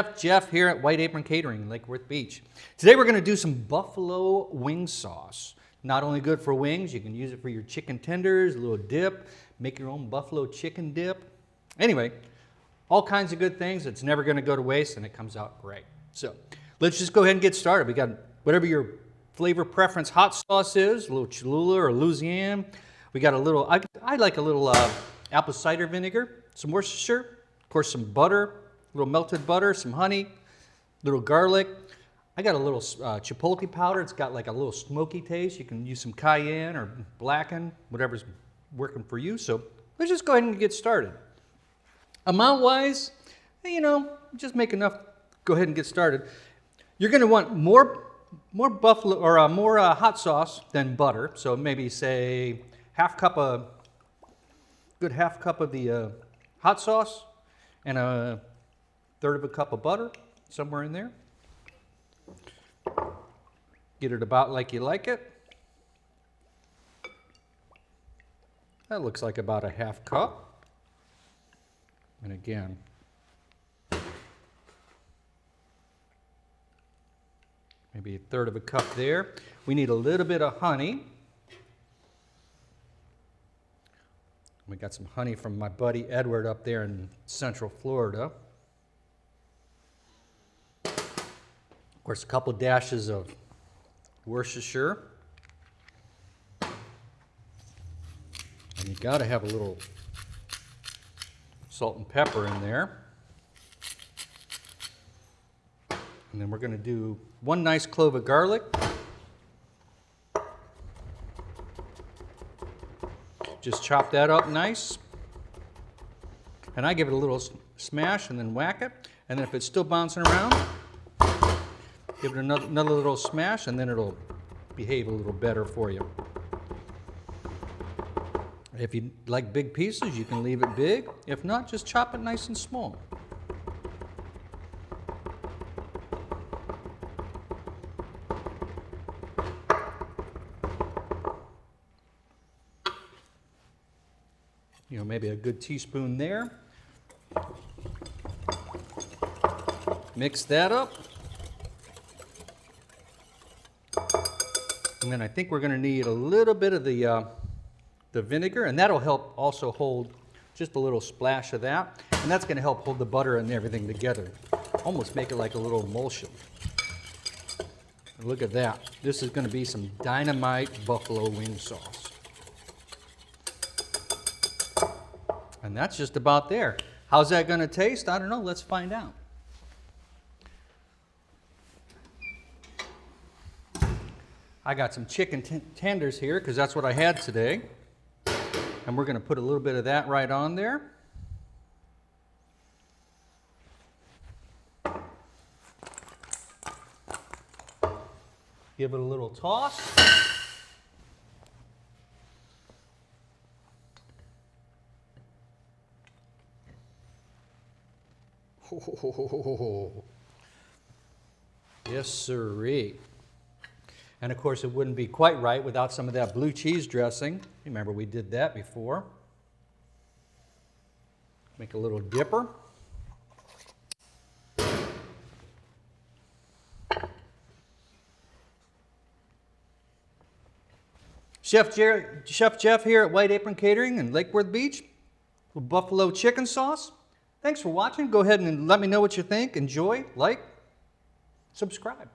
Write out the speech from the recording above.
Chef Jeff here at White Apron Catering in Lake Worth Beach. Today we're going to do some buffalo wing sauce. Not only good for wings, you can use it for your chicken tenders, a little dip, make your own buffalo chicken dip. Anyway, all kinds of good things. It's never going to go to waste and it comes out great. So let's just go ahead and get started. We got whatever your flavor preference hot sauce is, a little Cholula or Louisiana. We got a little, I like a little apple cider vinegar, some Worcestershire, of course some butter, a little melted butter, some honey, a little garlic. I got a little chipotle powder. It's got like a little smoky taste. You can use some cayenne or blackened, whatever's working for you. So let's just go ahead and get started. Amount-wise, you know, just make enough. Go ahead and get started. You're going to want more buffalo or more hot sauce than butter. So maybe say good half cup of the hot sauce and a third of a cup of butter, somewhere in there. Get it about like you like it. That looks like about a half cup. And again, maybe a third of a cup there. We need a little bit of honey. We got some honey from my buddy Edward up there in Central Florida. Of course, a couple dashes of Worcestershire. And you got to have a little salt and pepper in there. And then we're going to do one nice clove of garlic. Just chop that up nice. And I give it a little smash and then whack it. And then if it's still bouncing around, give it another little smash and then it'll behave a little better for you. If you like big pieces, you can leave it big. If not, just chop it nice and small. You know, maybe a good teaspoon there. Mix that up. And then I think we're going to need a little bit of the vinegar, and that'll help also hold just a little splash of that. And that's going to help hold the butter and everything together. Almost make it like a little emulsion. And look at that. This is going to be some dynamite buffalo wing sauce. And that's just about there. How's that going to taste? I don't know. Let's find out. I got some chicken tenders here because that's what I had today. And we're going to put a little bit of that right on there. Give it a little toss. Oh, yes, sirree. And of course, it wouldn't be quite right without some of that blue cheese dressing. Remember, we did that before. Make a little dipper. Chef Jeff here at White Apron Catering in Lake Worth Beach. With buffalo chicken sauce. Thanks for watching. Go ahead and let me know what you think. Enjoy, like, subscribe.